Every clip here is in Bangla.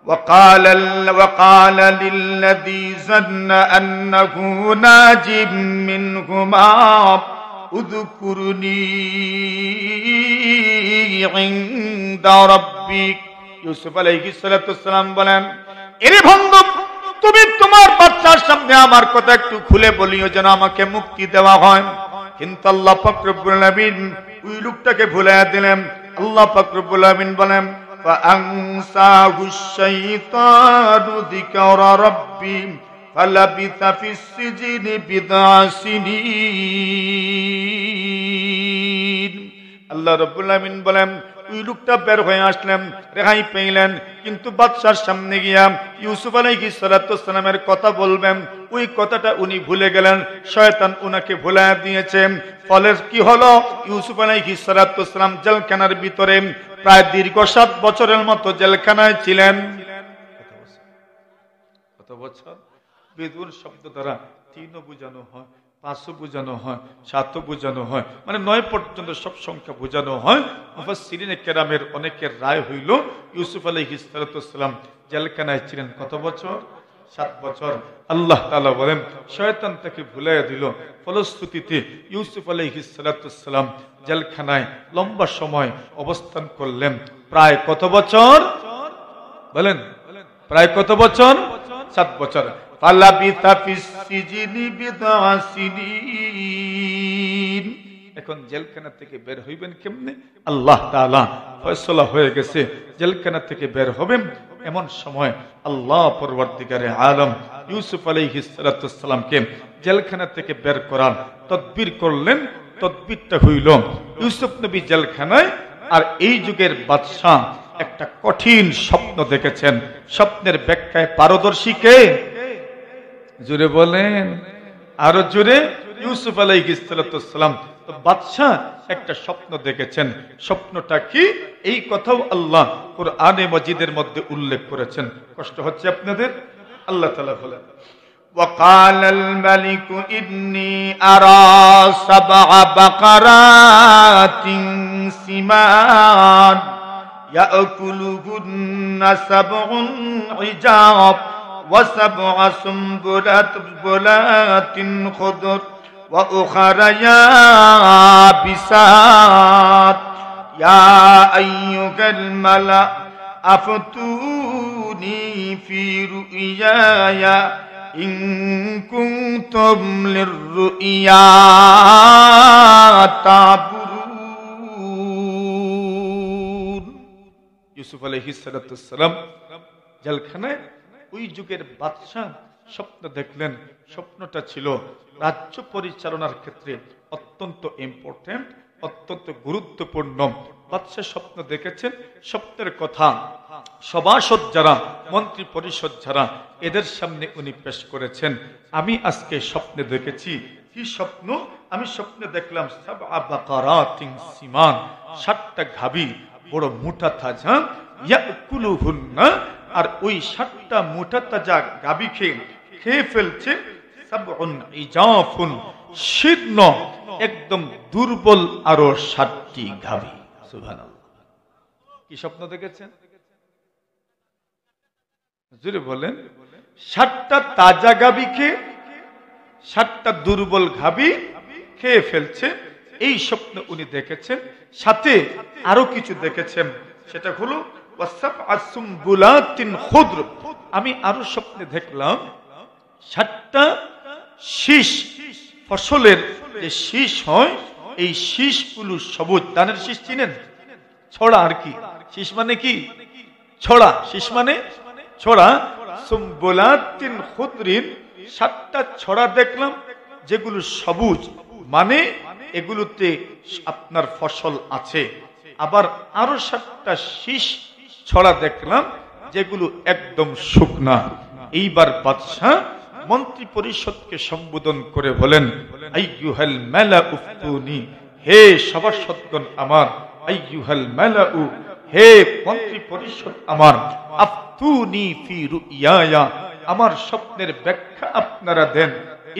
وقال للذي ظن أنه ناج منهما اذكرني عند ربك। ইউসুফ আলাইহিস সালাতু ওয়াসসালাম বলেন, এরে বান্দা, তুমি তোমার বাচ্চার সামনে আমার কথা একটু খুলে বলিও যেন আমাকে মুক্তি দেওয়া হয়। কিন্তু আল্লাহ পাক রব্বুল আলামিন ওই লোকটাকে ভুলিয়ে দিলেন। আল্লাহ পাক রব্বুল আলামিন বলেন, فأنساه الشيطان ذكر ربي فلبث في السجن بضع سنين। আল্লাহ রাব্বুল আলামিন বলেন, ওই লোকটা বের হয়ে আসলেন, রেহাই পেলেন, কিন্তু বাদশার সামনে গিয়া ইউসুফ আলাইহিস সালাতু ওয়াসসালামের কথা বলবেন, ওই কথাটা উনি ভুলে গেলেন। শয়তান উনাকে ভুলাইয়া দিয়েছে। ফলে কি হলো, ইউসুফ আলাইহিস সালাতু ওয়াসসালাম জেলখানার ভিতরে প্রায় দীর্ঘ 7 বছরের মতো জেলখানায় ছিলেন। কত বছর? বিদুর শব্দ দ্বারা 3ও বোঝানো হয়, 5ও বোঝানো হয়, 7ও বোঝানো হয়, মানে 9 পর্যন্ত সব সংখ্যা বোঝানো হয়। মুফাসসিরিনে কেরামের অনেকের রায় হইল ইউসুফ আলাইহিস সালাতু ওয়াসসালাম জেলখানায় ছিলেন কত বছর? 7 বছর। আল্লাহ তাআলা বলেন, শয়তান তাকে ভুলাইয়া দিল। ফলশ্রুতিতে ইউসুফ আলাইহিস সালাতু ওয়াসসালাম জেলখানায় লম্বা সময় অবস্থান করলেন। প্রায় কত বছর বলেন? প্রায় কত বছর? 7 বছর। ফালাবিথা ফিস সিজনি বিদআ সিনিন। এখন জেলখানা থেকে বের হইবেন কেমনে? আল্লাহ তাআলা ফয়সালা হয়ে গেছে, জেলখানা থেকে বের হবেন। এমন সময় আল্লাহ পরওয়ারদিগারে আলম ইউসুফ আলাইহিস সালাতু ওয়াসসালামকে জেলখানা থেকে বের করার তদবির করলেন। তদবিরটা হইল, ইউসুফ নবী জেলখানায়, আর এই যুগের বাদশাহ একটা কঠিন স্বপ্ন দেখেছেন। স্বপ্নের ব্যাখ্যায় পারদর্শী কে? জোরে বলেন, আরো জোরে। ইউসুফ আলাইহিস সালাতু ওয়াসসালাম তো বাদশাহ একটা স্বপ্ন দেখেছেন। স্বপ্নটা কি? এই কথাও আল্লাহ কুরআনে মাজিদের মধ্যে উল্লেখ করেছেন। কষ্ট হচ্ছে আপনাদের? আল্লাহ তাআলা বলেন, وقال الملك إني أرى 7 بقرات سمان يأكلهن 7 عجاف و7 سنبلات خضر وأخر يابسات يا أيها الملأ أفتوني في رؤياي إن كنتم للرؤيا تعبرون। ইউসুফ আলাইহিস সালাতু ওয়াসসালাম জেলখানায় ওই যুগের বাদশা স্বপ্ন দেখলেন। স্বপ্নটা ছিল রাজ্য পরিচালনার ক্ষেত্রে অত্যন্ত ইম্পর্টেন্ট, অত্যন্ত গুরুত্বপূর্ণ। বাদশা স্বপ্ন দেখেছেন। স্বপ্নের কথা সভাসদ যারা, মন্ত্রী পরিষদ যারা, এদের সামনে উনি পেশ করেছেন। আমি আজকে স্বপ্নে দেখেছি। কি স্বপ্ন? আমি স্বপ্নে দেখলাম 7 বাকারাতিন সিমান, 7টা গাভী বড় মোটা তাজা, ইয়াকুলুহুন্না, আর ওই 7টা মোটা তাজা গাভী খেয়ে ফেলছে 7 ইজাফুন, শীর্ণ একদম দুর্বল আরো 7টি গাভী। সুবহানাল্লাহ। কি স্বপ্ন দেখেছেন? জোরে বলেন। 7টা তাজা গাভী খেয়ে 7টা দুর্বল গাভী খেয়ে ফেলছে, এই স্বপ্ন উনি দেখেছেন। সাথে আরো কিছু দেখেছেন, সেটা হলো ওয়াসাবআ সুমবুলাতিন খুদর। আমি আরো স্বপ্নে দেখলাম 7টা শীষ, ফসলের যে শীষ হয়, এই শীষগুলো সবুজ। ধানের শীষ চিনেন? ছড়া আর কি, শীষ মানে কি? ছড়া। শীষ মানে ছড়া। সুমবুলাতিন খুদরিন, 7টা ছড়া দেখলাম যেগুলো সবুজ, মানে এগুলোতে আপনার ফসল আছে। আবার আরো 7টা শীষ ছড়া দেখলাম যেগুলো একদম শুকনা। এইবার বাদশা মন্ত্রী পরিষদকে সম্বোধন করে বলেন, আইয়ুহাল মালাউ উফতুনি, হে সভাসদগণ আমার, আইয়ুহাল মালাউ, হে মন্ত্রী পরিষদ আমার, আফতুনি ফি রুইয়ায়া, আমার স্বপ্নের ব্যাখ্যা আপনারা দেন।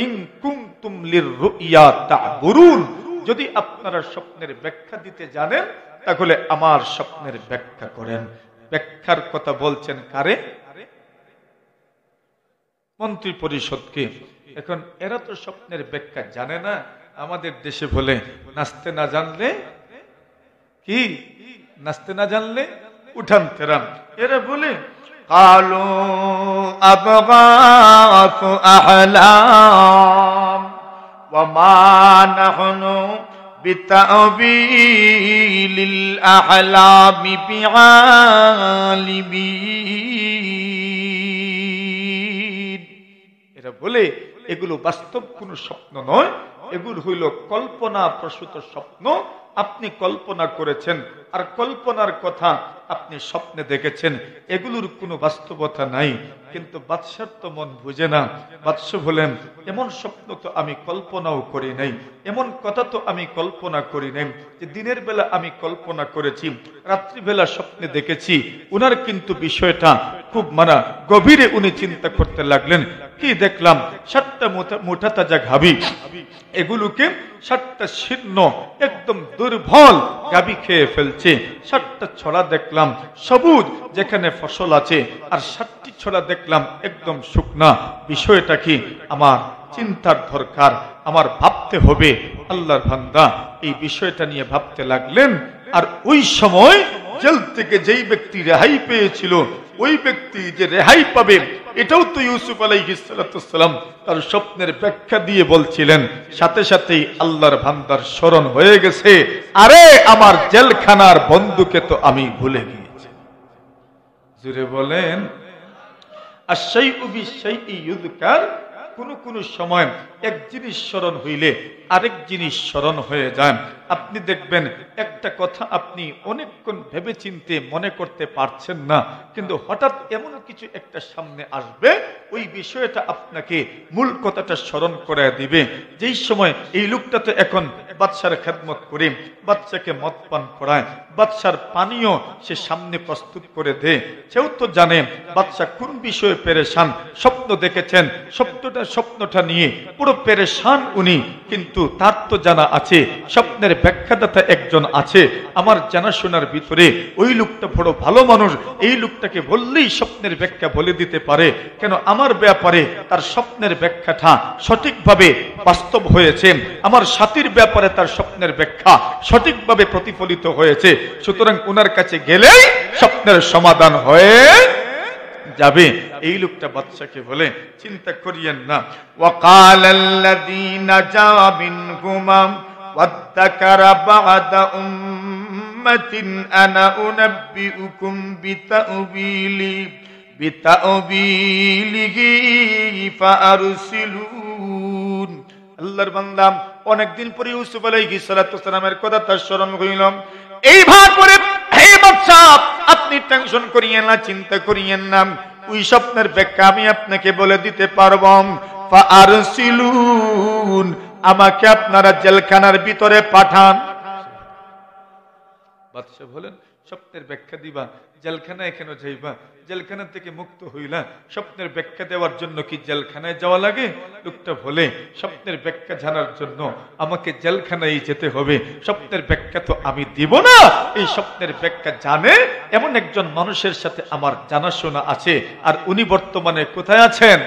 ইন কুনতুম লিররুইয়া তা'বুরুন, যদি আপনারা স্বপ্নের ব্যাখ্যা দিতে জানেন তাহলে আমার স্বপ্নের ব্যাখ্যা করেন। ব্যাখ্যার কথা বলছেন কারে? মন্ত্রী পরিষদকে। এখন এরা তো স্বপ্নের ব্যাখ্যা জানে না। আমাদের দেশে বলে নাচতে না জানলে কি, নাচতে না জানলে উঠান তেরাম। এরা বলে কালো আবগাসু আহলাম ওয়া মা নাহনু বিতাবিলিল আহলামি বিআলিমিন। এরা বলে এগুলো বাস্তব কোন স্বপ্ন নয়, এগুলো হইল কল্পনা প্রসূত স্বপ্ন। আপনি কল্পনা করেছেন আর কল্পনার কথা আপনি স্বপ্নে দেখেছেন, এগুলোর কোনো বাস্তবতা নাই। কিন্তু বাদশার তো মন বুঝে না। বাদশা বলেন এমন স্বপ্ন তো আমি কল্পনাও করি নাই, এমন কথা তো আমি কল্পনা করি নাই যে দিনের বেলা আমি কল্পনা করেছি, রাত্রিবেলা স্বপ্নে দেখেছি। উনার কিন্তু বিষয়টা খুব গভীরে উনি চিন্তা করতে লাগলেন। কি দেখলাম? 7টা মোটা তাজা গাভী, এগুলোকে 7টা শীর্ণ একদম দুর্বল গাভী খেয়ে ফেলছে। 7টা ছড়া দেখলাম সবুজ যেখানে ফসল আছে, আর 7টি ছড়া দেখলাম একদম শুকনা। বিষয়টা কি? আমার চিন্তার দরকার, আমার ভাবতে হবে। আল্লাহর বান্দা এই বিষয়টা নিয়ে ভাবতে লাগলেন। আর ওই সময় জেল থেকে যেই ব্যক্তি রেহাই পেয়েছিল, ওই ব্যক্তি যে রেহাই পাবে এটাও তো ইউসুফ আলাইহিস সালাম তার স্বপ্নের ব্যাখ্যা দিয়ে বলছিলেন। সাথে সাথেই আল্লাহর বান্দার স্মরণ হয়ে গেছে, আরে আমার জেলখানার বন্ধুকে তো আমি ভুলে গিয়েছি। জুড়ে বলেন আশ-শাইউ বিশ-শাইই ইউযকার। কোন কোন সময় এক জিনিস স্মরণ হইলে আরেক জিনিস স্মরণ হয়ে যায়। আপনি দেখবেন একটা কথা আপনি অনেকক্ষণ ভেবে চিন্তে মনে করতে পারছেন না, কিন্তু হঠাৎ এমন কিছু একটা সামনে আসবে, ওই বিষয়টা আপনাকে মূল কথাটা স্মরণ করে দিবে। যেই সময় এই লোকটা তো এখন বাদশার খেদমত করে বাচ্চাকে মদ পান করায়, বাদশার পানীয় সে সামনে প্রস্তুত করে দেয়। সেও তো জানে বাদশা কোন বিষয়ে পেরেশান, স্বপ্ন দেখেছেন, স্বপ্নটা নিয়ে পুরো পেরেশান উনি। কিন্তু তার তো জানা আছে স্বপ্নের ব্যাখ্যাদাতা একজন আছে আমার জানাশোনার ভিতরে। ওই লোকটা বড় ভালো মানুষ, এই লোকটাকে বললেই স্বপ্নের ব্যাখ্যা বলে দিতে পারে। কেন? আমার ব্যাপারে তার স্বপ্নের ব্যাখ্যাটা সঠিকভাবে বাস্তব হয়েছে, আমার সাথীর ব্যাপারে তার স্বপ্নের ব্যাখ্যা সঠিকভাবে প্রতিফলিত হয়েছে। সুতরাং ওনার কাছে গেলেই স্বপ্নের সমাধান হয়ে যাবে। এই লোকটা বাদশাকে বলে চিন্তা করিয়েন না। ওয়াকালাল্লাযীনা জা মিনহুমা ওয়াদ্দাকারা বা'দা উম্মাতিন আনা উনাব্বিউকুম বিতাউবিলিহি ফাআরসিলুন। আল্লাহর বান্দা অনেকদিন পরে ইউসুফ আলাইহিস সালামের কথা তার স্মরণ হইল। এইভাবে করে হে বাদশা আপনি টেনশন করিয়েন না, চিন্তা করিয়েন না, ওই স্বপ্নের ব্যাখ্যা আমি আপনাকে বলে দিতে পারব। ফাআরসিলুন, আমাকে আপনারা জেলখানার ভিতরে পাঠান। বাদশা বলেন স্বপ্নের ব্যাখ্যা দিবা, জেলখানায় কেন যাইবা? জেলখানা থেকে মুক্ত হইলা, স্বপ্নের ব্যাখ্যা দেওয়ার জন্য কি জেলখানায় যাওয়া লাগে? লোকটা বলে স্বপ্নের ব্যাখ্যা জানার জন্য আমাকে জেলখানায় যেতে হবে, স্বপ্নের ব্যাখ্যা তো আমি দিব না। এই স্বপ্নের ব্যাখ্যা জানে এমন একজন মানুষের সাথে আমার জানাশোনা আছে, আর উনি বর্তমানে কোথায় আছেন?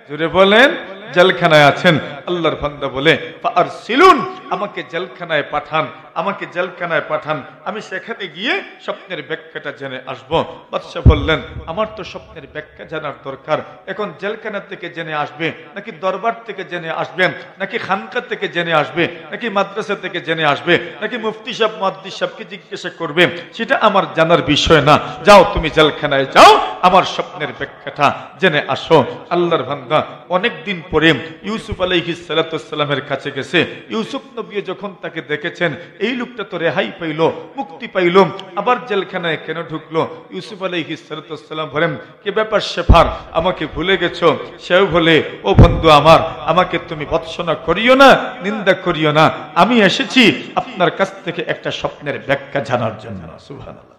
জুড়ে বলেন জেলখানায় আছেন। আল্লাহর বান্দা বলে ফাআরসিলুন, আমাকে জেলখানায় পাঠান, আমাকে জেলখানায় পাঠান, আমি সেখানে গিয়ে স্বপ্নের ব্যাখ্যাটা জেনে আসব। বাদশা বললেন আমার তো স্বপ্নের ব্যাখ্যা জানার দরকার। এখন জেলখানা থেকে জেনে আসবে, নাকি দরবার থেকে জেনে আসবেন, নাকি খানকা থেকে জেনে আসবে, নাকি মাদ্রাসা থেকে জেনে আসবে, নাকি মুফতি সাহেব মুহাদ্দিস সাহেবকে জিজ্ঞাসা করবে, সেটা আমার জানার বিষয় না। যাও তুমি জেলখানায় যাও, আমার স্বপ্নের ব্যাখ্যাটা জেনে আসো। আল্লাহর বান্দা অনেকদিন পরে ইউসুফ আলাইহিস সালামের কাছে গেছে। ইউসুফ নবী যখন তাকে দেখেছেন, এই লোকটা তো রেহাই পাইল, মুক্তি পাইল, আবার জেলখানায় কেন ঢুকলো? ইউসুফ আলাইহিস সালাম বলেন কি ব্যাপার শেফার, আমাকে ভুলে গেছো? সেও বলে ও বন্ধু আমার, আমাকে তুমি ভৎসনা করিও না, নিন্দা করিও না, আমি এসেছি আপনার কাছ থেকে একটা স্বপ্নের ব্যাখ্যা জানার জন্য। সুবহানাল্লাহ।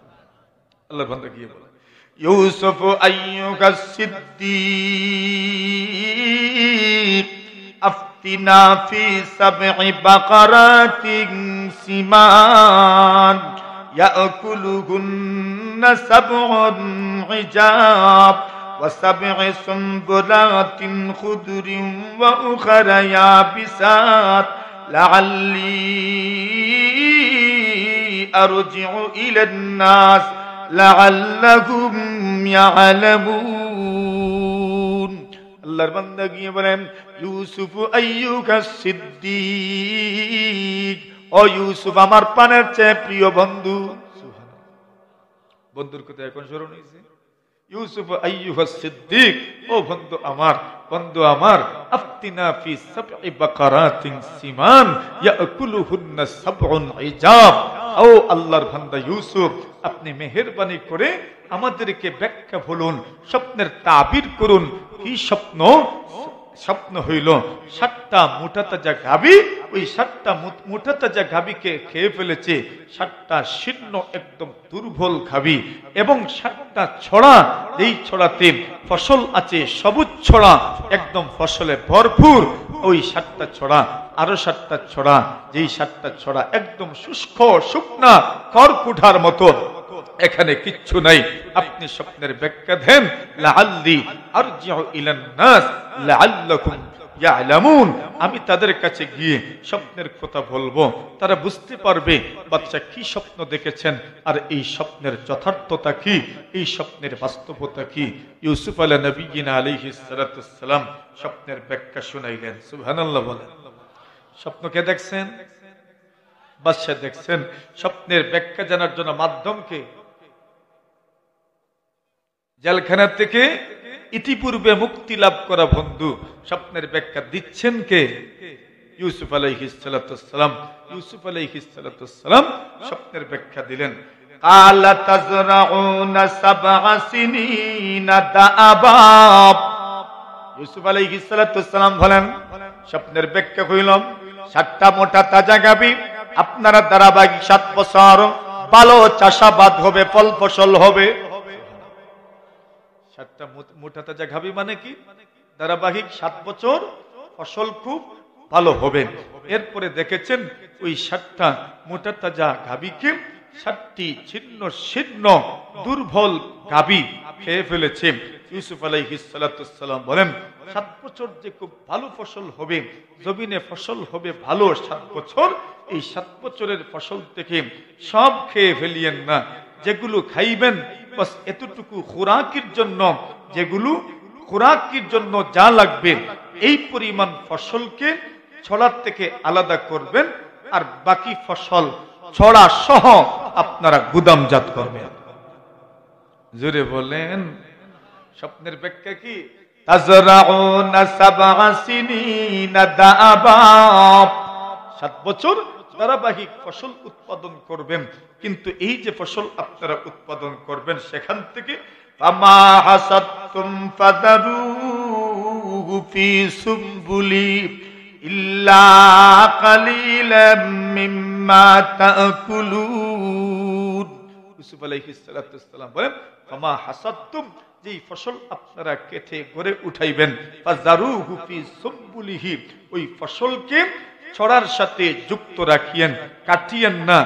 আল্লাহর বান্দা গিয়ে বলে ইউসুফ আইয়ুহাস সিদ্দীক আফতিনা ফি সাবঈ বাকারাতিন সিমান ইয়াকুলুহুন্না সাবউন ইজাব ওয়া সাবউ সুনবুলাতিন খুদরিন ওয়া উখরা ইয়াবিসাত লাআল্লি আরজিউ ইলান নাস লাআল্লাহুম ইয়ালামুন। আল্লাহর বান্দা গিয়ে বলেন, ইউসুফ আইয়ুকা সিদ্দিক, ও ইউসুফ আমার প্রাণের চেয়ে প্রিয় বন্ধু। বন্ধুর কথা এখন স্মরণ হয়েছে। ইউসুফ আইয়ুহা সিদ্দিক, ও বন্ধু আমার, বন্ধু আমার, আফতিনা ফি সাবঈ বাকারাতিন সিমান ইয়াকুলুহুন্না সাবউন ইজাব। ও আল্লাহর বান্দা ইউসুফ, আপনি মেহেরবানি করে আমাদেরকে ব্যাখ্যা বলুন, স্বপ্নের তাবির করুন। কি স্বপ্ন? স্বপ্ন হইল 7টা মোটা তাজা গাভী, ওই 7টা মোটা তাজা গাভীকে খেয়ে ফেলেছে 7টা শীর্ণ একদম দুর্বল গাভী, এবং 7টা ছড়া, এই ছড়াতে ফসল আছে, সবুজ ছড়া, একদম ফসলে ভরপুর। ওই 7টা ছড়া, আরো 7টা ছড়া, যেই 7টা ছড়া একদম শুষ্ক শুকনা খড়কুঠার মতো, এখানে কিচ্ছু নাই। আপনি স্বপ্নের ব্যাখ্যা দেন, লাআল্লি আরজিউ ইলান নাস লাআল্লাকুম ইয়ালামুন। আমি তাদের কাছে গিয়ে স্বপ্নের কথা বলবো, তারা বুঝতে পারবে বাচ্চা কি স্বপ্ন দেখেছেন আর এই স্বপ্নের যথার্থতা কি, এই স্বপ্নের বাস্তবতা কি। ইউসুফ আলাইহিস সালাম স্বপ্নের ব্যাখ্যা শুনাইলেন। সুবহানাল্লাহ বলেন। স্বপ্নকে দেখছেন? বাদশা দেখছেন। স্বপ্নের ব্যাখ্যা জানার জন্য মাধ্যমকে জেলখানা থেকে ইতিপূর্বে মুক্তি লাভ করা বন্ধু স্বপ্নের ব্যাখ্যা দিচ্ছেন কে? ইউসুফ আলাইহিস সালাম। ইউসুফ আলাইহিস সালাম স্বপ্নের ব্যাখ্যা দিলেন। কালা তাজরাউনা সাবআ সিনিনা দাআবা। ইউসুফ আলাইহিস সালাম বলেন, স্বপ্নের ব্যাখ্যা কইলাম 7টা মোটা তাজা গাভী, আপনারা ধারাবাহিক 7 বছর ভালো চাষাবাদ হবে, ফল ফসল হবে। 7টা মোটা তাজা গাভী মানে কি? ধারাবাহিক 7 বছর ফসল খুব ভালো হবে। এরপরে দেখেছেন ওই 7টা মোটা তাজা গাভীকে 7টি ছিন্ন শীর্ণ দুর্বল গাভী খেয়ে ফেলেছে। ইউসুফ আলাইহিস সালাম বলেন, 7 বছর যে খুব ভালো ফসল হবে, জমিনে ফসল হবে ভালো 7 বছর। এই 7 বছরের ফসল থেকে সব খেয়ে ফেলিয়েন না, যেগুলো খাইবেন বাস এতটুকু খোরাকির জন্য, যেগুলো খোরাকির জন্য যা লাগবে এই পরিমাণ ফসলকে ছড়ার থেকে আলাদা করবেন, আর বাকি ফসল ছড়া সহ আপনারা গুদামজাত করবেন। জোরে বলেন। স্বপ্নের ব্যাখ্যা কি? তাজরাউনা সাবআ সিনিনা দাআবা, 7 বছর ধারাবাহিক ফসল উৎপাদন করবেন, কিন্তু এই যে ফসল আপনারা উৎপাদন করবেন সেখান থেকে ফামা হাসাদতুম ফাদারুহু ফি সুবুলি ইল্লা কালিলাম মিম্মা তাকুলুন। ইউসুফ আলাইহিস সালাম বলেন, ফামা হাসাদতুম, যেই ফসল আপনারা কেটে গড়ে উঠাইবেন, ফাজারুহু ফি সুবুলিহি, ওই ফসলকে ছড়ার সাথে যুক্ত রাখিয়েন, কাটিয়েন না।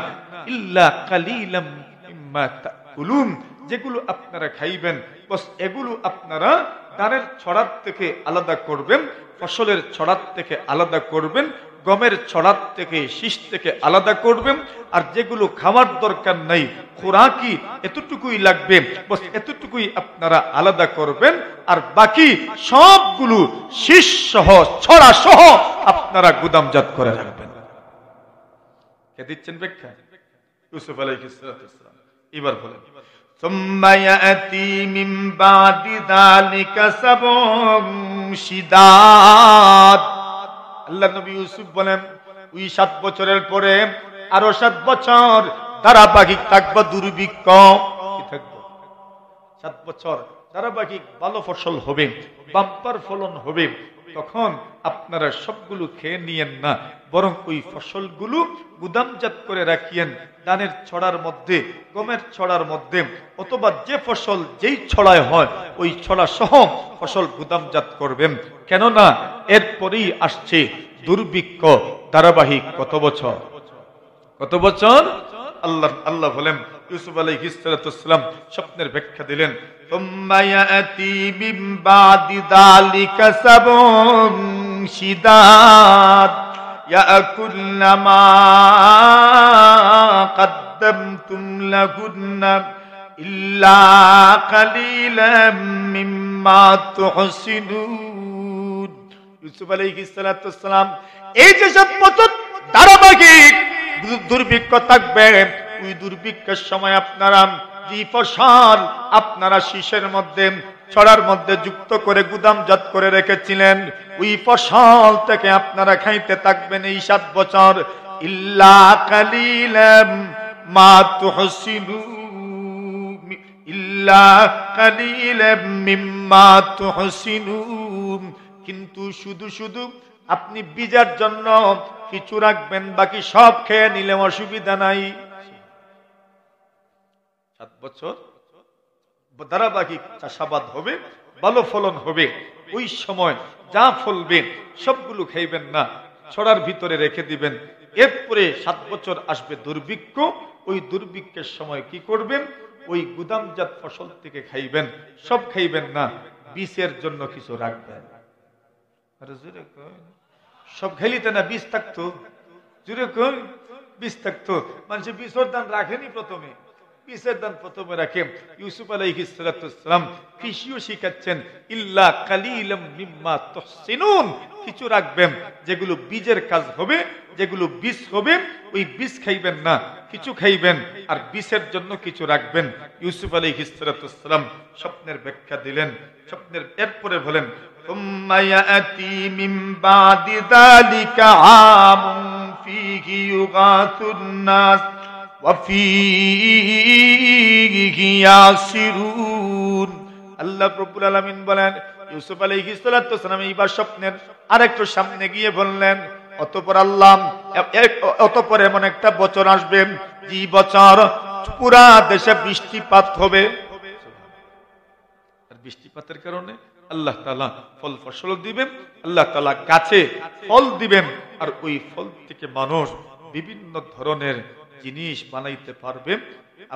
ইল্লা কালিলাম মিম্মা তাকুলুন, যেগুলো আপনারা খাইবেন বস এগুলো আপনারা ধানের ছড়ার থেকে আলাদা করবেন, ফসলের ছড়ার থেকে আলাদা করবেন, গমের ছড়ার থেকে শীষ থেকে আলাদা করবেন। আর যেগুলো খাওয়ার দরকার নাই, খোরাকি এতটুকুই লাগবে, বস এতটুকুই আপনারা আলাদা করবেন, আর বাকি সবগুলো শীষ সহ ছড়া সহ আপনারা গুদামজাত করে রাখবেন। কে দিচ্ছেন ব্যাখ্যা? ইউসুফ আলাইহিস সালাম। এবার বলেন, সুম্মা ইয়াতি মিন বাদি যালিকা সাবউন শিদাদ। আল্লাহ নবী ইউসুফ বলেন, ওই 7 বছরের পরে আরো 7 বছর ধারাবাহিক থাকবে দুর্ভিক্ষ। কি থাকবে? 7 বছর ধারাবাহিক ভালো ফসল হবে, বাম্পার ফলন হবে। তখন আপনারা সবগুলো খেয়ে নিয়েন না, বরং ওই ফসলগুলো গুদামজাত করে রাখিয়েন ধানের ছড়ার মধ্যে, গমের ছড়ার মধ্যে, অথবা যে ফসল যেই ছড়ায় হয় ওই ছড়া সহ ফসল গুদামজাত করবেন। কেননা এরপরেই আসছে দুর্ভিক্ষ ধারাবাহিক কত বছর? কত বছর? আল্লাহ বলেন ইউসুফ আলাইহিস সালাম স্বপ্নের ব্যাখ্যা দিলেন, সুম্মা ইয়াতি মিন বাদি যালিকা সাবুন শিদাদ ইয়াকুলনা মা قدمتم لهن إلا قليلا مما تحسنون। ইউসুফ আলাইহিস সালাম এই যে সব বছর ধারাবাহিক দুর্ভিক্ষ থাকবে, ওই দুর্ভিক্ষের সময় আপনারা যে ফসল আপনারা শীষের মধ্যে ছড়ার মধ্যে যুক্ত করে গুদামজাত করে রেখেছিলেন, ওই ফসল থেকে আপনারা খাইতে থাকবেন এই 7 বছর। ইল্লা কালিলাম মা তুহসিনুন, ইল্লা কালিলাম মিম্মা তুহসিনুন, কিন্তু শুধু শুধু আপনি বীজের জন্য কিছু রাখবেন, বাকি সব খেয়ে নিলে অসুবিধা নাই। 7 বছর ধারাবাহিক চাষাবাদ হবে, ভালো ফলন হবে, ওই সময় যা ফলবে সবগুলো খাইবেন না, ছড়ার ভিতরে রেখে দিবেন। এরপরে 7 বছর আসবে দুর্ভিক্ষ, ওই দুর্ভিক্ষের সময় কি করবেন, ওই গুদামজাত ফসল থেকে খাইবেন, সব খাইবেন না, বীজের জন্য কিছু রাখবেন। সব খাইলিতে না বীজ থাকতো, জুড়ে কই বীজ থাকতো, মানুষের বীজের দান রাখেনি, প্রথমে বীজের দান প্রথমে রাখেন। ইউসুফ আলাইহিস সালাম কৃষিও শিখাচ্ছেন, ইল্লা কালিলাম মিম্মা তুহসিনুন, কিছু রাখবেন যেগুলো বীজের কাজ হবে, যেগুলো বীজ হবে ওই বীজ খাইবেন না, কিছু খাইবেন আর বীজের জন্য কিছু রাখবেন। ইউসুফ আলাইহিস সালাম স্বপ্নের ব্যাখ্যা দিলেন, স্বপ্নের এরপরে বলেন, সুম্মা ইয়াতি মিন বাদি যালিকা আমুন ফীহি ইউগাসুন নাস ওয়া ফীহি ইয়াসিরুন। আল্লাহ রাব্বুল আলামিন বলেন, ইউসুফ আলাইহিস সালাম এইবার স্বপ্নের আরেকটু সামনে গিয়ে বললেন, অতঃপর এমন একটা বছর আসবে যে বছর পুরা দেশে বৃষ্টিপাত হবে, আর বৃষ্টিপাতের কারণে আল্লাহ তাআলা ফল ফসল দিবেন, আল্লাহ তাআলা গাছে ফল দিবেন, আর ওই ফল থেকে মানুষ বিভিন্ন ধরনের জিনিস বানাইতে পারবে।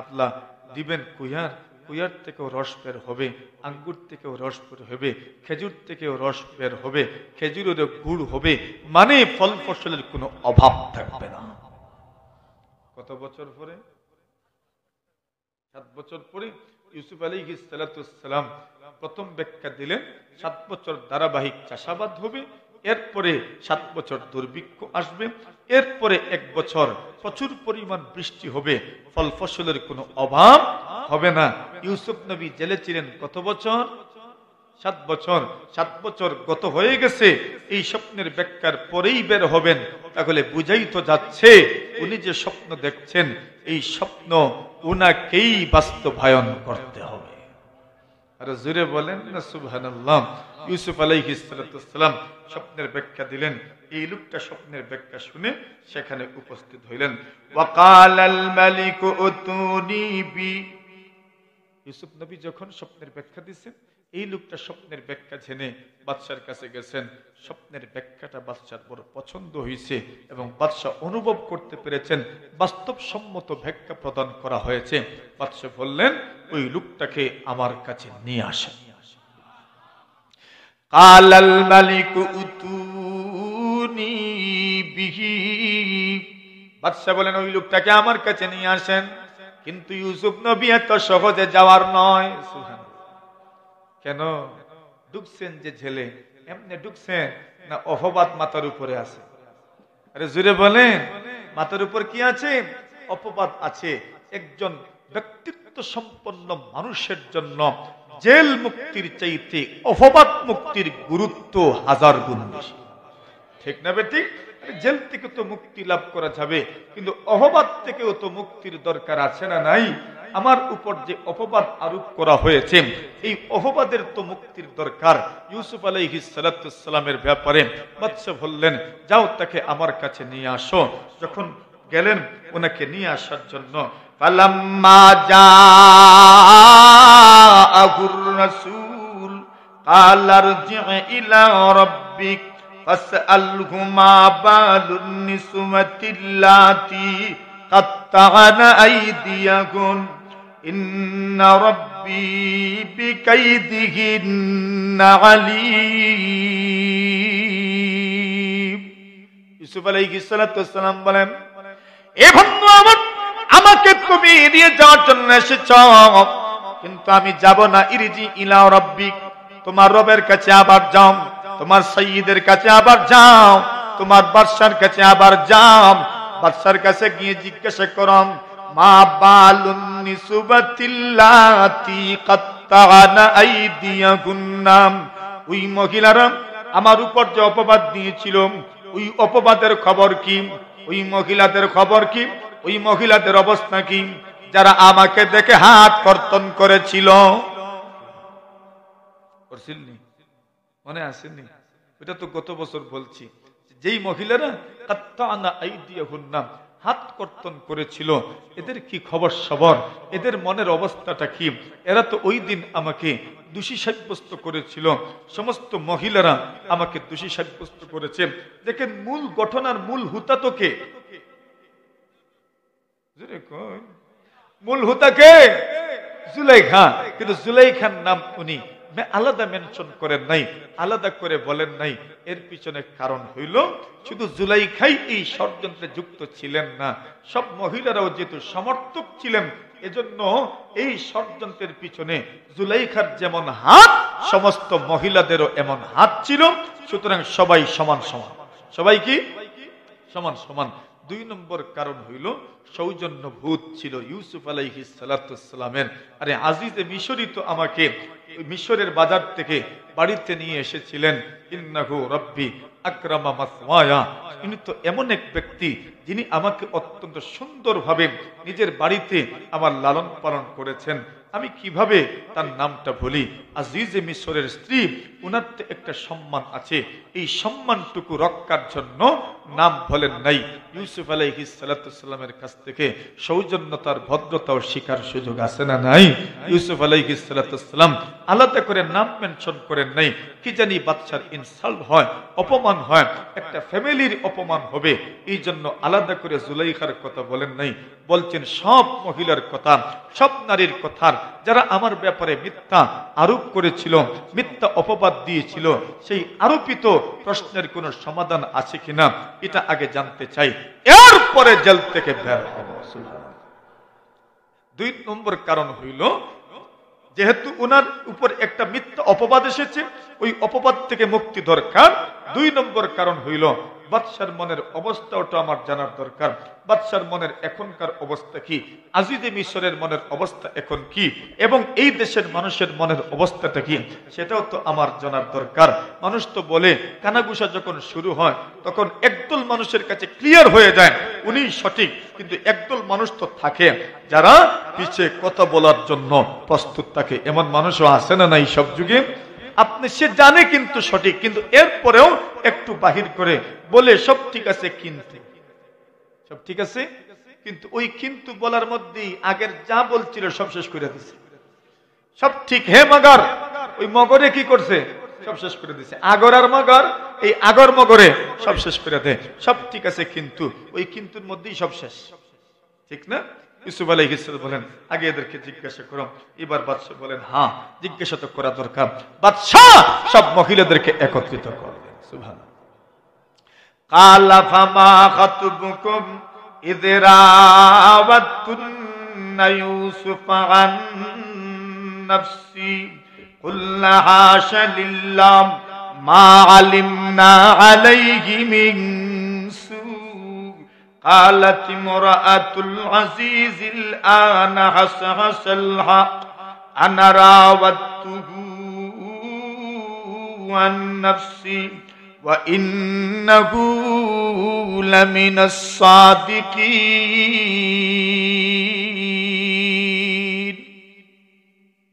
আল্লাহ দিবেন কুইয়ার, কুইয়ার থেকেও রস বের হবে, আঙ্গুর থেকেও রস বের হবে, খেজুর থেকেও রস বের হবে, খেজুরেরও গুড় হবে, মানে ফল ফসলের কোনো অভাব থাকবে না। কত বছর পরে? 7 বছর পরে ইউসুফ আলাইহিস সালাম প্রথম ব্যাখ্যা দিলেন, 7 বছর ধারাবাহিক চাষাবাদ হবে, এরপরে 7 বছর দুর্ভিক্ষ আসবে, এরপরে 1 বছর প্রচুর পরিমাণ বৃষ্টি হবে, ফল ফসলের কোনো অভাব হবে না। ইউসুফ নবী জেলে ছিলেন কত বছর? 7 বছর। 7 বছর গত হয়ে গেছে, এই স্বপ্নের ব্যাখ্যার পরেই বের হবেন, তাহলে বুঝাই তো যাচ্ছে উনি যে স্বপ্ন দেখছেন এই স্বপ্ন উনাকেই বাস্তবায়ন করতে হবে। আর জোরে বলেন না সুবহানাল্লাহ। ইউসুফ আলাইহিস সালাম স্বপ্নের ব্যাখ্যা দিলেন, এই লোকটা স্বপ্নের ব্যাখ্যা শুনে সেখানে উপস্থিত হইলেন। ওয়াকালাল মালিকু উতুনি বি, ইউসুফ নবী যখন স্বপ্নের ব্যাখ্যা দিয়েছেন, এই লোকটা স্বপ্নের ব্যাখ্যা জেনে বাদশার কাছে গেছেন। স্বপ্নের ব্যাখ্যাটা বাদশার বড় পছন্দ হয়েছে এবং বাদশা অনুভব করতে পেরেছেন বাস্তবসম্মত ব্যাখ্যা প্রদান করা হয়েছে। বাদশা বললেন, ওই লোকটাকে আমার কাছে নিয়ে আসেন। কালাল মালিকু উতুনি বিহি, বাদশা বলেন ওই লোকটাকে আমার কাছে নিয়ে আসেন। কিন্তু ইউসুফ নবী এত সহজে যাওয়ার নয়। কেন ঢুকছেন যে ছেলে, এমনি ঢুকছেন না অপবাদ মাথার উপরে আছে? আরে জুড়ে বলেন, মাথার উপর কি আছে? অপবাদ আছে। একজন ব্যক্তিত্ব সম্পন্ন মানুষের জন্য জেল মুক্তির চাইতে অপবাদ মুক্তির গুরুত্ব 1000 গুণ বেশি। ঠিক না বেটি? জেল থেকে তো মুক্তি লাভ করা যাবে, কিন্তু অপবাদ থেকেও তো মুক্তির দরকার আছে না নাই? আমার উপর যে অপবাদ আরোপ করা হয়েছে, এই অপবাদের তো মুক্তির দরকার। ইউসুফ আলাইহিস সালামের ব্যাপারে বাদশা বললেন, যাও তাকে আমার কাছে নিয়ে আসো। যখন গেলেন ওনাকে নিয়ে আসার জন্য, ফালাম্মা জাআহুর রাসূল ক্বালা ইরজি ইলা রাব্বিক ফাসআলহু মা বালুন নিসওয়াতিল্লাতী قطعن কাত্তাআনা আইদিয়াকুম ইন্না রাব্বী বিকাইদিহিন্না আলীম। ইউসুফ আলাইহিস সালাতু ওয়াস সালাম বলেন, এ বন্ধু আমার, আমাকে তুমি নিয়ে যাওয়ার জন্য এসেছ, কিন্তু আমি যাব না। ইরজি ইলা রাব্বিক, তোমার রবের কাছে আবার যাও, তোমার সাইয়্যিদের কাছে আবার যাও, তোমার বাদশার কাছে আবার যাও। বাদশার কাছে গিয়ে জিজ্ঞাসা করম, মা বালুন নিসুবাতিল্লাতি কাত্তাআনা আইদিয়াকুন্না। ওই মহিলারা আমার উপর যে অপবাদ দিয়েছিল, ওই অপবাদের খবর কি? ওই মহিলাদের খবর কি? ওই মহিলাদের অবস্থা কি, যারা আমাকে দেখে হাত কর্তন করেছিল? মনে আসেনি? এটা তো গত বছর বলছি, যেই মহিলারা কাত্তাআনা আইদিয়াহুন্না হাত কর্তন করেছিল, এদের কি খবর সবর, এদের মনের অবস্থাটা কি? এরা তো ওই দিন আমাকে দোষী সাব্যস্ত করেছিল। সমস্ত মহিলারা আমাকে দোষী সাব্যস্ত করেছে। দেখেন, মূল ঘটনার মূল হুতা তো কে? মূল হুতা কে? জুলাইখা। কিন্তু জুলাইখার নাম উনি আলাদা মেনশন করেন নাই, আলাদা করে বলেন নাই। এর পিছনে কারণ হইল, শুধু জুলাইখাই এই ষড়যন্ত্রে যুক্ত ছিলেন না, সব মহিলারাও যেহেতু সমর্থক ছিলেন, এজন্য এই ষড়যন্ত্রের পিছনে জুলাইখার যেমন হাত, সমস্ত মহিলাদেরও এমন হাত ছিল। সুতরাং সবাই সমান সমান। সবাই কি সমান সমান। 2 নম্বর কারণ হইল, সৌজন্য ভূত ছিল ইউসুফ আলাইহিস সালাতু ওয়াস সালামের। আরে আজিজে মিশরী তো আমাকে মিশরের বাজার থেকে বাড়িতে নিয়ে এসেছিলেন। ইন্নাহু রাব্বি আকরামা মাসওয়ায়া। ইনি তো এমন এক ব্যক্তি যিনি আমাকে অত্যন্ত সুন্দরভাবে নিজের বাড়িতে আমার লালন পালন করেছেন। আমি কিভাবে তার নামটা বলি? আজিজে মিশরের স্ত্রী, উনার তো একটা সম্মান আছে, এই সম্মানটুকু রক্ষার জন্য নাম বলেন নাই। ইউসুফ আলাইহিস সালাতু ওয়াস সালামের কাছ থেকে সৌজন্যতার ভদ্রতাও শিকার সুযোগ আছে না নাই? ইউসুফ আলাইহিস সালাতু ওয়াস সালাম আলাদা করে নাম মেনশন করেন নাই। কি জানি বাদশার ইনসাল্ট হয়, অপমান হয়, একটা ফ্যামিলির অপমান হবে, এই জন্য আলাদা করে জুলাইখার কথা বলেন নাই। বলছেন সব মহিলার কথা, সব নারীর কথা, যারা আমার ব্যাপারে মিথ্যা আরোপ করেছিল, মিথ্যা অপবাদ দিয়েছিল, সেই আরোপিত প্রশ্নের কোনো সমাধান আছে কিনা এটা আগে জানতে চাই, এরপরে জেল থেকে বের হব। 2 নম্বর কারণ হইল, যেহেতু উনার উপর একটা মিথ্যা অপবাদ এসেছে, ওই অপবাদ থেকে মুক্তি দরকার। 2 নম্বর কারণ হইল, বাদশার মনের অবস্থাটা আমার জানার দরকার। বাদশার মনের এখনকার অবস্থা কি, আজিজে মিশরের মনের অবস্থা এখন কি, এবং এই দেশের মানুষের মনের অবস্থাটা কি, সেটাও তো আমার জানার দরকার। মানুষ তো বলে, কানাঘুষা যখন শুরু হয় তখন একদল মানুষের কাছে ক্লিয়ার হয়ে যায় উনি সঠিক, কিন্তু একদল মানুষ তো থাকে যারা পিছে কথা বলার জন্য প্রস্তুত থাকে। এমন মানুষও আছে না নাই সব যুগে? আপনি সে জানে কিন্তু সঠিক, কিন্তু এরপরেও একটু বাহির করে বলে সব ঠিক আছে, কিন্তু সব ঠিক আছে, কিন্তু ওই কিন্তু বলার মধ্যেই আগের যা বলছিল সব শেষ করে দিছে। সব ঠিক হে মগর, ওই মগরে কি করছে? সব শেষ করে দিছে। আগর আর মগর, এই আগর মগরে সব শেষ করে দেয়। সব ঠিক আছে, কিন্তু ওই কিন্তুর মধ্যেই সব শেষ, ঠিক না? ইউসুফ আলাইহিস সালাম বলেন, আগে এদেরকে জিজ্ঞাসা করো। এবার বাদশা বলেন, হ্যাঁ জিজ্ঞাসা তো করা দরকার। বাদশা সব মহিলাদেরকে একত্রিত করলেন। সুবহানাল্লাহ। কালা ফামা খাতুবুকুম ইয রাওয়াতুন্না ইউসুফা আন নাফসি কুল্লা হাশা লিল্লাহ মা আলিমনা আলাইহি মিন সু। قالت امرأة العزيز الآن حصحص الحق أنا راودته عن نفسي وإنه لمن الصادقين.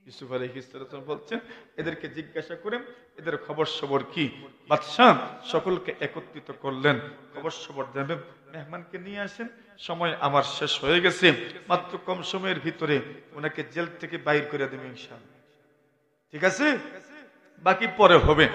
ইউসুফ আলাইহিস সালাম বলছেন, এদেরকে জিজ্ঞাসা করেন এদের খবর সবর কি। বাদশা সকলকে একত্রিত করলেন, খবর সবর দেবেন, মেহমানকে নিয়ে আসেন, সময় আমার শেষ হয়ে গেছে, মাত্র কম সময়ের ভিতরে ওনাকে জেল থেকে বাইর করে দেবে ইনশাআল্লাহ, ঠিক আছে? বাকি পরে হবে।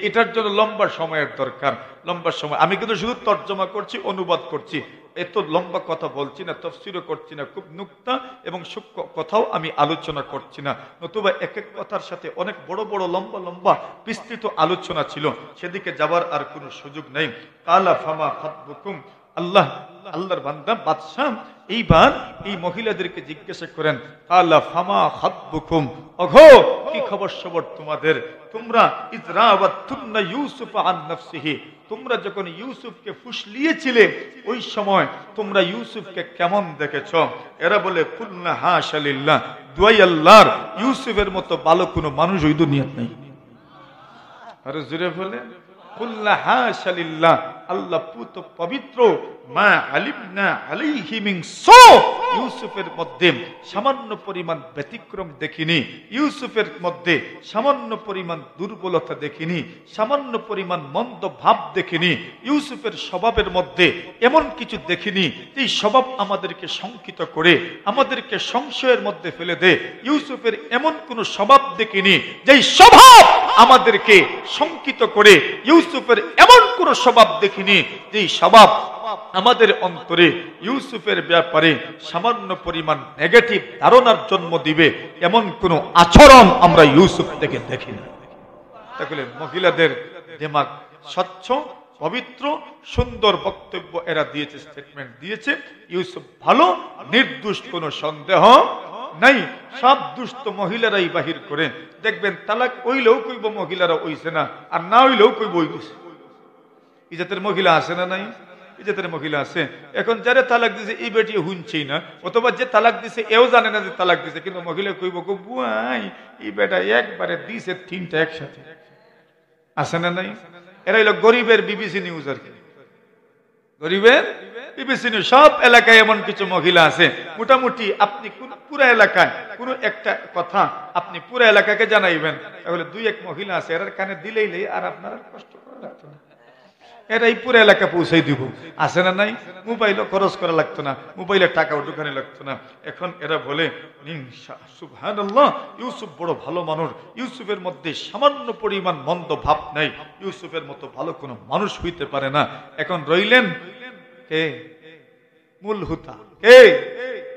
এটার জন্য লম্বা সময়ের দরকার, লম্বা সময়। আমি কিন্তু শুধু তর্জমা করছি, অনুবাদ করছি, এত লম্বা কথা বলছি না, তাফসীরও করছি না, খুব নুকতা এবং সূক্ষ্ম কথাও আমি আলোচনা করছি না, নতুবা এক এক কথার সাথে অনেক বড় বড় লম্বা লম্বা বিস্তৃত আলোচনা ছিল, সেদিকে যাবার আর কোনো সুযোগ নেই। কালা ফামা খাতবুকুম, আল্লাহর বান্দা বাদশাহ এইবার এই মহিলাদেরকে জিজ্ঞাসা করেন, কালা ফামা খাতবুকুম, ওগো কি খবর সবর তোমাদের? তোমরা ইজরাওয়াতুন্না ইউসুফ আন নাফসিহি, তোমরা যখন ইউসুফকে ফুসলিয়েছিলে ওই সময় তোমরা ইউসুফকে কেমন দেখেছো? এরা বলে কুলনা হাশা লিল্লাহ, দুআই আল্লাহর, ইউসুফের মতো ভালো কোনো মানুষ ওই দুনিয়াতে নেই। আর জোরে বলে কুলনা হাশা লিল্লাহ, আল্লাহ পুত পবিত্র, মা আলিমনা আলাইহি মিন সু, ইউসুফের মধ্যে সামান্য পরিমাণ ব্যতিক্রম দেখিনি, ইউসুফের মধ্যে সামান্য পরিমাণ দুর্বলতা দেখিনি, সামান্য পরিমাণ মন্দ ভাব দেখিনি, ইউসুফের স্বভাবের মধ্যে এমন কিছু দেখিনি এই স্বভাব আমাদেরকে শঙ্কিত করে, আমাদেরকে সংশয়ের মধ্যে ফেলে দেয়। ইউসুফের এমন কোন স্বভাব দেখিনি যেই স্বভাব আমাদেরকে শঙ্কিত করে, ইউসুফের এমন কোন স্বভাব দেখিনি যেই স্বভাব আমাদের অন্তরে ইউসুফের ব্যাপারে সামান্য পরিমাণ নেগেটিভ ধারণার জন্ম দিবে, এমন কোন আচরণ আমরা ইউসুফ থেকে দেখি না। তাহলে মহিলাদের দিমাগ স্বচ্ছ, পবিত্র, সুন্দর বক্তব্য এরা দিয়েছে, স্টেটমেন্ট দিয়েছে। ইউসুফ ভালো, নির্দোষ, কোনো সন্দেহ নাই। সব দুষ্ট মহিলারাই বাহির করে দেখবেন, তালাক ওইলেও কইব মহিলারা ওইছে না, আর না হইলেও কইব ওই গেছে। ইজাতের মহিলা আছে না নাই? ইজাতের মহিলা আছে। এখন যারা তালাক দিছে এই বেটি হুনছেই না, অথবা যে তালাক দিছে এও জানে না যে তালাক দিছে, কিন্তু মহিলা কইব গো বুয়াই এই বেটা একবারে দিছে তিনটা একসাথে। আছে না নাই? এরা হইল গরিবের বিবিসি নিউজ আর কি, গরিবের বিবিসি নিউজ। সব এলাকায় এমন কিছু মহিলা আছে, মোটামুটি আপনি পুরো এলাকায় কোন একটা কথা আপনি পুরো এলাকাকে জানাইবেন, তাহলে দুই এক মহিলা আছে এর কানে দিলেই আর আপনার কষ্ট করা লাগতো না, এরাই পুরো এলাকা পৌঁছাই দিব। আছে না নাই? মোবাইলও খরচ করা লাগতো না, মোবাইলের টাকাও দোকানে লাগতো না। এখন এরা বলে সুবহানাল্লাহ, ইউসুফ বড় ভালো মানুষ, ইউসুফের মধ্যে সামান্য পরিমাণ মন্দ ভাব নাই, ইউসুফের মতো ভালো কোনো মানুষ হইতে পারে না। এখন রইলেন কে? মূল হুতা। কে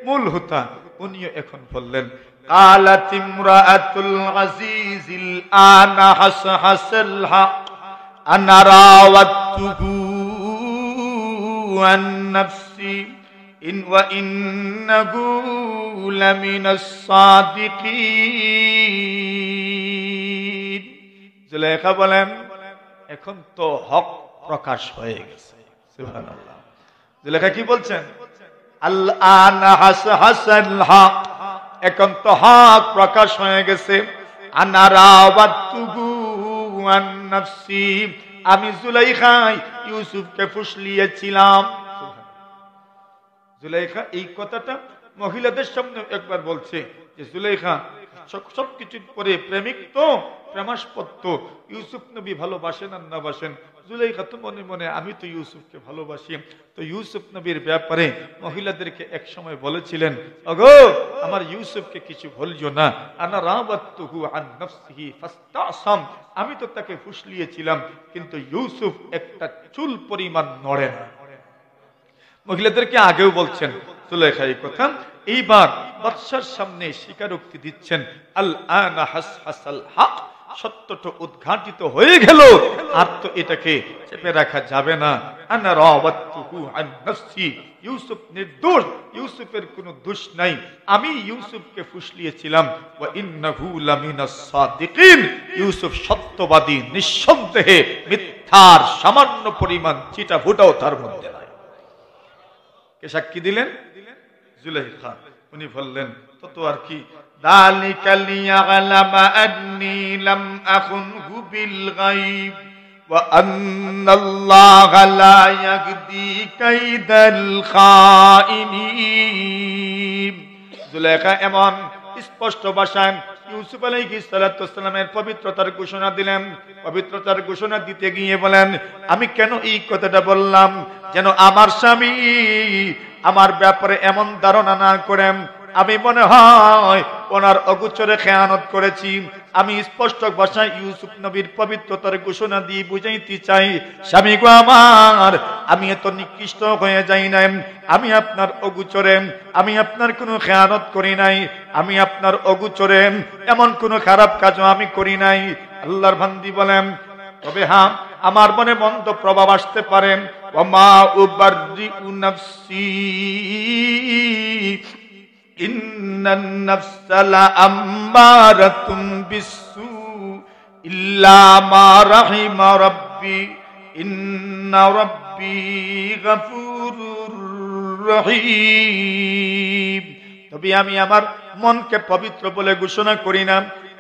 মূল হুতা? উনিও এখন বললেন, কালাত ইমরাআতুল আজিজিল আনা হাসাহাসাল হক আনা রাওয়াতুহু আন নাফসি ইন ওয়া ইন্নাহু লামিনাস সাদিকিন। জুলাইখা বলেন, এখন তো হক প্রকাশ হয়ে গেছে। সুবহানাল্লাহ। জুলাইখা কি বলছেন? আল আনা হাসাহাসাল হক, এখন তো হক প্রকাশ হয়ে গেছে। আনা রাওয়াতুহু আন নাফসি, আমি জুলাইখা ইউসুফকে ফুসলিয়েছিলাম। জুলাইখা এই কথাটা মহিলাদের সামনে একবার বলছে যে জুলাইখা সবকিছুর পরে প্রেমিক তো, প্রেমাস্পদ, ইউসুফ নবী ভালোবাসেন আর না বাসেন, জুলাইখা তো মনে মনে আমি তো ইউসুফকে ভালোবাসি। তো ইউসুফ নবীর ব্যাপারে মহিলাদেরকে এক সময় বলেছিলেন, ওগো আমার ইউসুফকে কিছু বলিও না, আনা রাওয়াতুহু আন নাফসিহি ফাস্তাসাম, আমি তো তাকে ফুসলিয়েছিলাম, কিন্তু ইউসুফ একটা চুল পরিমাণ নড়ে না। মহিলাদেরকে আগেও বলছেন জুলাইখা এই কথা, এইবার বাদশার সামনে স্বীকারোক্তি দিচ্ছেন, আল আনা হাসহাসাল হক, সত্যটা উদ্ঘাটিত হয়ে গেল, আর তো এটাকে চেপে রাখা যাবে না। আনা রাওয়াতুহু আন নাফসি, ইউসুফ নির্দোষ, ইউসুফের কোনো দোষ নাই, আমি ইউসুফকে ফুসলিয়েছিলাম। ওয়া ইন্নাহু লামিনাস সাদিকিন, ইউসুফ সত্যবাদী, নিঃসন্দেহে মিথ্যার সামান্য পরিমাণ চিটা ফুটাও তার মধ্যে নাই। কে সাক্ষী দিলেন? জুলাইখা। উনি বললেন তত আর কি, যালিকা লিয়ালামা আন্নী লাম আখুনহু বিল গায়ব ওয়া আন্নাল্লাহা লা ইয়াহদি কাইদাল খাইনিন। জুলাইখা এমন স্পষ্ট ভাষায় ইউসুফ আলাইহিস সালাতু ওয়াসসালামের পবিত্রতার ঘোষণা দিলেন। পবিত্রতার ঘোষণা দিতে গিয়ে বলেন, আমি কেন এই কথাটা বললাম, যেন আমার স্বামী আমার ব্যাপারে এমন ধারণা না করেন আমি মনে হয় ওনার অগোচরে খেয়ানত করেছি। আমি স্পষ্ট ভাষায় ইউসুফ নবীর পবিত্রতার ঘোষণা দিয়ে বুঝাইতে চাই, স্বামী গো আমার, আমি এত নিকৃষ্ট হয়ে যাই নাই। আমি আপনার অগোচরে, আমি আপনার কোনো খেয়ানত করি নাই। আমি আপনার অগোচরে এমন কোনো খারাপ কাজও আমি করি নাই। আল্লাহর বান্দি বলেন, তবে হ্যাঁ, আমার মনে মন্দ প্রভাব আসতে পারে। ওমা উবাররিউ নাফসি ইন্নান নাফসা লাআম্মারাতুম বিসসু ইল্লা মা রাহিমা রাব্বি ইন্না রাব্বি গফুরুর রহিম। তবে আমি আমার মনকে পবিত্র বলে ঘোষণা করি না।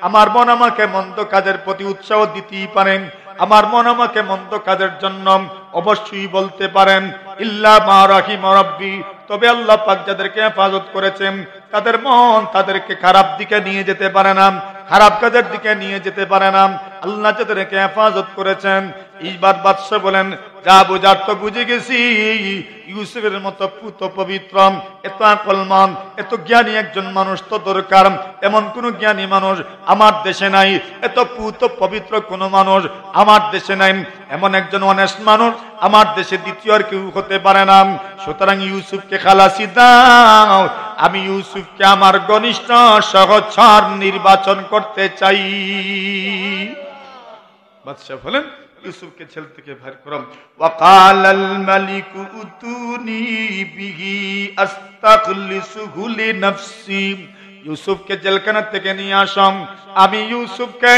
আমার মন আমাকে মন্দ কাজের প্রতি উৎসাহ দিতেই পারেন। আমার মন আমাকে মন্দ কাজের জন্য অবশ্যই বলতে পারেন ইল্লা মা রাহিমা রাব্বি। তবে আল্লাহ পাক যাদেরকে হেফাজত করেছেন তাদের মন তাদেরকে খারাপ দিকে নিয়ে যেতে পারে না, খারাপ কাজের দিকে নিয়ে যেতে পারে না। আল্লাহ যাদেরকে হেফাজত করেছেন। এইবার বাদশা বলেন, যা বুঝার তো বুঝে গেছি। ইউসুফের মতো পুত পবিত্র, এত আকলমান, এত জ্ঞানী একজন মানুষ তো দরকার। এমন কোন জ্ঞানী মানুষ আমার দেশে নাই, এত পুত পবিত্র কোন মানুষ আমার দেশে নাই। এমন একজন অনেস্ট মানুষ আমার দেশে দ্বিতীয় আর কেউ হতে পারে না। সুতরাং ইউসুফকে খালাসি দাও। আমি ইউসুফকে আমার ঘনিষ্ঠ সহচর নির্বাচন করতে চাই। বাদশা বলেন, ইউসুফকে জেল থেকে বের করুন। ওয়াকালাল মালিকু উতুনি বিহি আস্তাখলিসুহু লিনাফসি। ইউসুফকে জেলখানা থেকে নিয়ে আসুন। আমি ইউসুফকে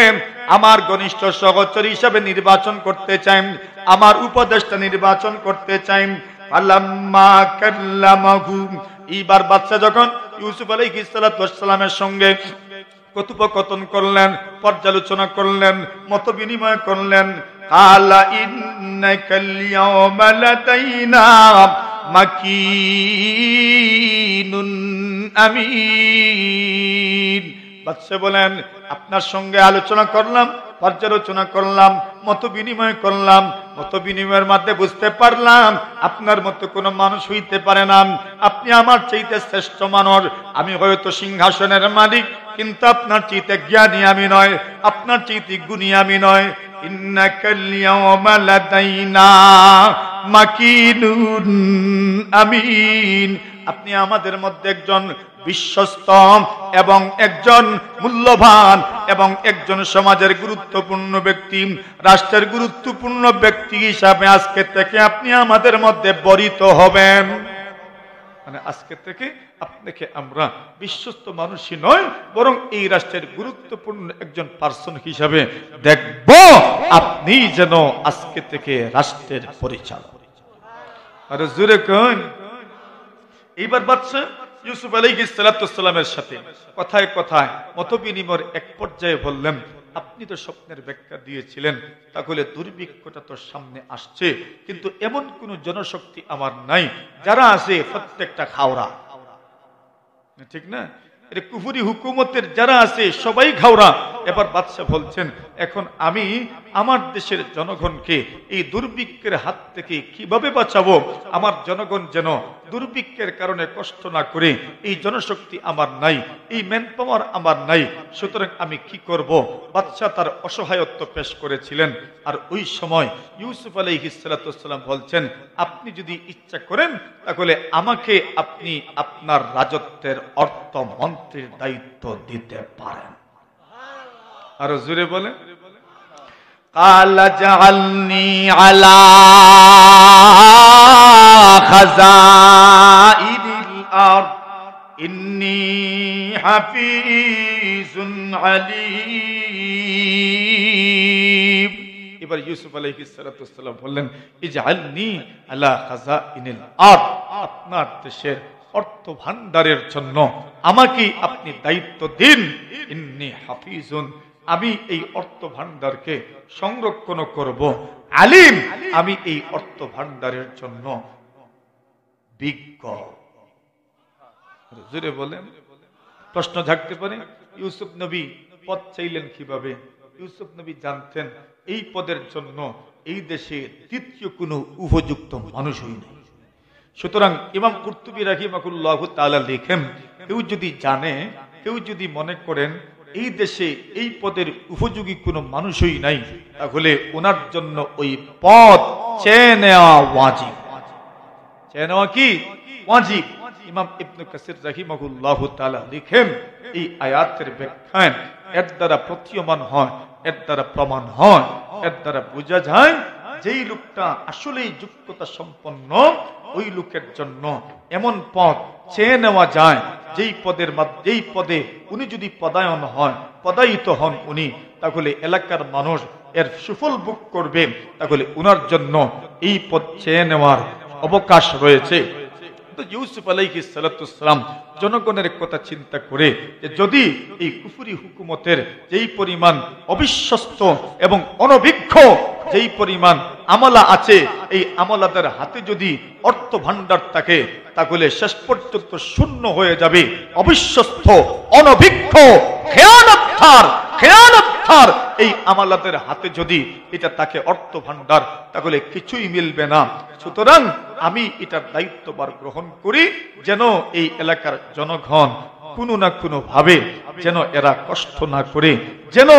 আমার ঘনিষ্ঠ সহচর হিসেবে নির্বাচন করতে চাই, আমার উপদেষ্টা নির্বাচন করতে চাই। ফালাম্মা কাল্লামাহু। এইবার বাদশা যখন ইউসুফ আলাইহিস সালামের সঙ্গে কথোপকথন করলেন, পর্যালোচনা করলেন, মত বিনিময় করলেন, কালা ইন্নাকাল ইয়াওমা লাদাইনা মাকিনুন আমিন। বাদশা বলেন, আপনার সঙ্গে আলোচনা করলাম, পর্যালোচনা করলাম, মত বিনিময় করলাম। মত বিনিময়ের মধ্যে বুঝতে পারলাম আপনার মতো কোনো মানুষ হইতে পারে না। আপনি আমার চাইতে শ্রেষ্ঠ মানুষ। আমি হয়তো সিংহাসনের মালিক, কিন্তু আপনার চাইতে জ্ঞানী আমি নয়, আপনার চাইতে গুণী আমি নয়। ইন্নাকাল ইয়াওমা লাদাইনা মাকিনুন আমিন। আপনি আমাদের মধ্যে একজন বিশ্বস্ত এবং একজন মূল্যবান এবং একজন সমাজের গুরুত্বপূর্ণ ব্যক্তি, রাষ্ট্রের গুরুত্বপূর্ণ ব্যক্তি হিসাবে আজকে থেকে আপনি আমাদের মধ্যে বরিত হবেন। মানে আজকে থেকে আপনাকে আমরা বিশ্বস্ত মানুষই নয়, বরং এই রাষ্ট্রের গুরুত্বপূর্ণ একজন পার্সন হিসাবে দেখব। আপনি যেন আজকে থেকে রাষ্ট্রের পরিচালক। আর জোরে কোন। এইবার বাদশা ইউসুফ আলাইহিস সালামের সাথে কথায় কথায় মত বিনিময়ের এক পর্যায়ে বললেন, আপনি তো স্বপ্নের ব্যাখ্যা দিয়েছিলেন, তাহলে দুর্ভিক্ষটা তো সামনে আসছে, কিন্তু এমন কোন জনশক্তি আমার নাই যারা আছে প্রত্যেকটা খাওরা, ঠিক না? এটা কুফরি হুকুমতের যারা আছে সবাই খাওরা। এবার বাদশা বলছেন, এখন আমি আমার দেশের জনগণকে এই দুর্ভিক্ষের হাত থেকে কিভাবে বাঁচাবো? আমার জনগণ যেন দুর্ভিক্ষের কারণে কষ্ট না করে, এই জনশক্তি আমার নাই, এই ম্যান পাওয়ার আমার নাই। সুতরাং আমি কি করব? বাদশা তার অসহায়ত্ব পেশ করেছিলেন। আর ওই সময় ইউসুফ আলাইহিস সালাম বলছেন, আপনি যদি ইচ্ছা করেন তাহলে আমাকে আপনি আপনার রাজত্বের অর্থমন্ত্রীর দায়িত্ব দিতে পারেন। আরো জোরে বলে, কালা জাআলনি আলা খাযাইনিল আরদ ইন্নী হাফিজুন আলীম। এবার ইউসুফ আলাইহিস সালাম বললেন, ইজআলনি আলা খাযাইনিল আরদ, আপনার দেশের অর্থ ভান্ডারের জন্য আমাকে আপনি দায়িত্ব দিন। ইন্নী হাফিজুন, আমি এই অর্থ ভান্ডারকে সংরক্ষণ করব। আলিম, আমি এই অর্থ ভান্ডারের জন্য বিজ্ঞ। জোরে বলেন। প্রশ্ন থাকতে পারে, ইউসুফ নবী পদ চাইলেন কিভাবে? ইউসুফ নবী জানতেন এই পদের জন্য এই দেশে দ্বিতীয় কোনো উপযুক্ত মানুষই নেই। সুতরাং ইমাম কুরতুবী রাহিমাহুল্লাহু তাআলা লিখেন, কেউ যদি জানে, কেউ যদি মনে করেন এই দেশে এই পদের উপযোগী কোনো মানুষই নাই, তাহলে ওনার জন্য ওই পদ চেয়ে নেওয়া ওয়াজিব। চেয়ে নেওয়া কি ওয়াজিব। ইমাম ইবনে কাসির রাহিমাহুল্লাহু তাআলা লিখেন, এই আয়াতের ব্যাখ্যায় এর দ্বারা প্রতীয়মান হয়, এর দ্বারা প্রমাণ হয়, এর দ্বারা বোঝা যায় যেই লোকটা আসলেই যোগ্যতা সম্পন্ন, ওই লোকের জন্য এমন পদ চেয়ে নেওয়া যায় যেই পদে উনি যদি পদায়ন হয়, পদায়িত হন উনি, তাহলে এলাকার মানুষ এর সুফল ভোগ করবে, তাহলে উনার জন্য এই পদ চেয়ে নেওয়ার অবকাশ রয়েছে। তো ইউসুফ আলাইহিস সালাতু সালাম জনগণের কথা চিন্তা করে যে যদি এই কুফরি হুকুমতের যেই পরিমাণ অবিশ্বস্ত এবং অনভিজ্ঞ যেই পরিমাণ আমলা আছে, এই আমলাদের হাতে যদি অর্থ ভান্ডার থাকে, তাহলে শেষ পর্যন্ত শূন্য হয়ে যাবে। অবিশ্বস্ত, অনভিজ্ঞ, খেয়ানতকার এই আমলাদের হাতে যদি এটা তাকে অর্থ ভান্ডার, তাহলে কিছুই মিলবে না। সুতরাং আমি এটার দায়িত্বভার গ্রহণ করি, যেন এই এলাকার জনগণ কোনো না কোনো ভাবে যেন এরা কষ্ট না করে, যেন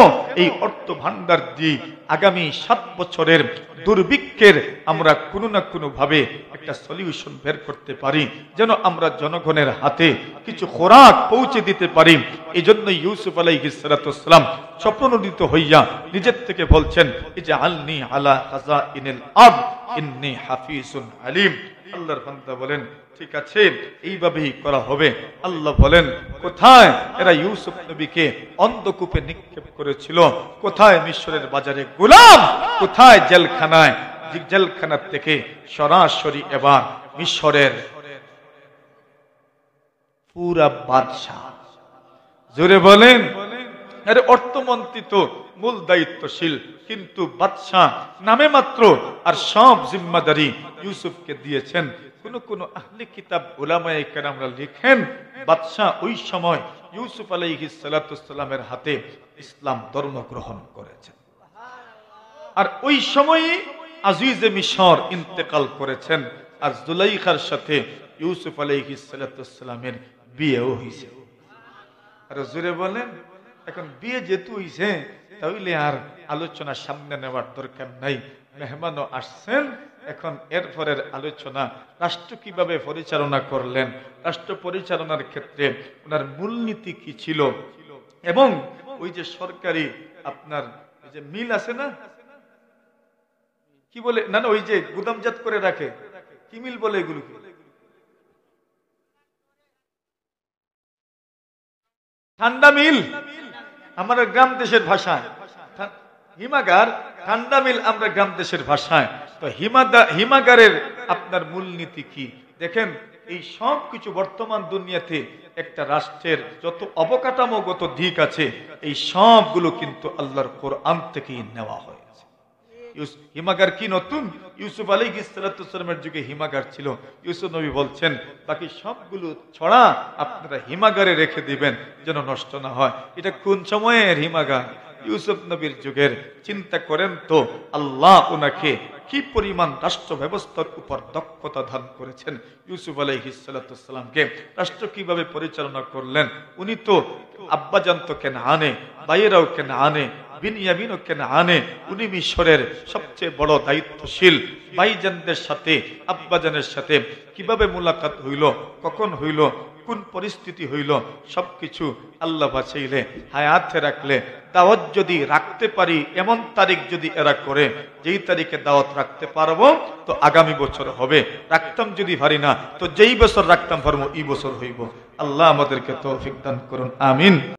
এই অর্থ ভান্ডার দিয়ে আগামী 7 বছরের দুর্ভিক্ষের আমরা কোনো না কোনো ভাবে একটা সলিউশন বের করতে পারি, যেন আমরা জনগণের হাতে কিছু খোরাক পৌঁছে দিতে পারি। এই জন্য ইউসুফ আলাইহিস সালাতু ওয়াসসালাম স্বপ্নোদিত হইয়া নিজের থেকে বলছেন, ইজআলনি আলা খাযাইনিল আরদ ইন্নী হাফিজুন আলিম। আল্লাহর বান্দা বলেন, ঠিক আছে, এইভাবেই করা হবে। আল্লাহ বলেন, কোথায় এরা ইউসুফ নবীকে অন্ধকূপে নিক্ষেপ করেছিল, কোথায় মিশরের বাজারে গোলাম, কোথায় জেলখানায়, জেলখানা থেকে সরাসরি এবার মিশরের পুরা বাদশাহ। জোরে বলেন। আরে অর্থমন্ত্রী তো মূল দায়িত্বশীল, কিন্তু বাদশাহ নামে মাত্র, আর সব জিম্মাদারি ইউসুফকে দিয়েছেন। কোন কোন আহলে কিতাব উলামায়ে কেরামরা লিখেন, বাদশাহ ওই সময় ইউসুফ আলাইহিস সালাতু ওয়াসসালামের হাতে ইসলাম ধর্ম গ্রহণ করেছেন, আর ওই সময়ই আজিজে মিশর ইন্তেকাল করেছেন, আর জুলাইখার সাথে ইউসুফ আলাইহিস সালাতু ওয়াসসালামের বিয়েও হয়েছে। আর জোরে বলেন। এখন বিয়ে যেহেতু হইছে, তাহলে আর আলোচনা সামনে নেওয়ার দরকার নাই। মেহমানও আসছেন, এখন এরপরের আলোচনা রাষ্ট্র কিভাবে পরিচালনা করলেন, রাষ্ট্র পরিচালনার ক্ষেত্রে ওনার মূলনীতি কি ছিল, এবং ওই যে সরকারি আপনার যে মিল আছে না, কি বলে না, ওই যে গুদামজাত করে রাখে, কি মিল বলে এগুলোকে? ঠান্ডা মিল আমাদের গ্রাম দেশের ভাষায়, হিমাগার, ঠান্ডা মিল আমরা গ্রাম দেশের ভাষায়। তো হিমাগারের আপনার মূলনীতি কি? দেখেন, এই সব কিছু বর্তমান দুনিয়াতে একটা রাষ্ট্রের যত অবকাঠামোগত দিক আছে, এই সবগুলো কিন্তু আল্লাহর কোরআন থেকেই নেওয়া হয়েছে। হিমাগার কি নতুন? ইউসুফ আলাইহিস সালাতু ওয়াসসালামের যুগে হিমাগার ছিল। ইউসুফ নবী বলছেন, বাকি সবগুলো ছড়া আপনারা হিমাগারে রেখে দিবেন যেন নষ্ট না হয়। এটা কোন সময়ের হিমাগার? ইউসুফ নবীর যুগের। চিন্তা করেন তো, আল্লাহ ওনাকে কি পরিমাণ রাষ্ট্র ব্যবস্থার উপর দক্ষতা দান করেছেন। ইউসুফ আলাইহিস সালাতু ওয়াসসালামকে রাষ্ট্র কিভাবে পরিচালনা করলেন। উনি তো আব্বাজান তো কেনানে, ভাইয়েরাও কেনানে, বিনয়ামিনও কেনানে। উনি মিশরের সবচেয়ে বড় দায়িত্বশীল। ভাইজানদের সাথে, আব্বাজানের সাথে কিভাবে মুলাকাত হইল, কখন হইল, কোন পরিস্থিতি হইল, সবকিছু আল্লাহ বাঁচাইলে, হায়াতে রাখলে, দাওয়াত যদি রাখতে পারি, এমন তারিখ যদি এরা করে যেই তারিখে দাওয়াত রাখতে পারবো, তো আগামী বছর হবে। রাখতাম যদি পারি না, তো যেই বছর রাখতাম পারবো, এই বছর হইব। আল্লাহ আমাদেরকে তৌফিক দান করুন, আমিন।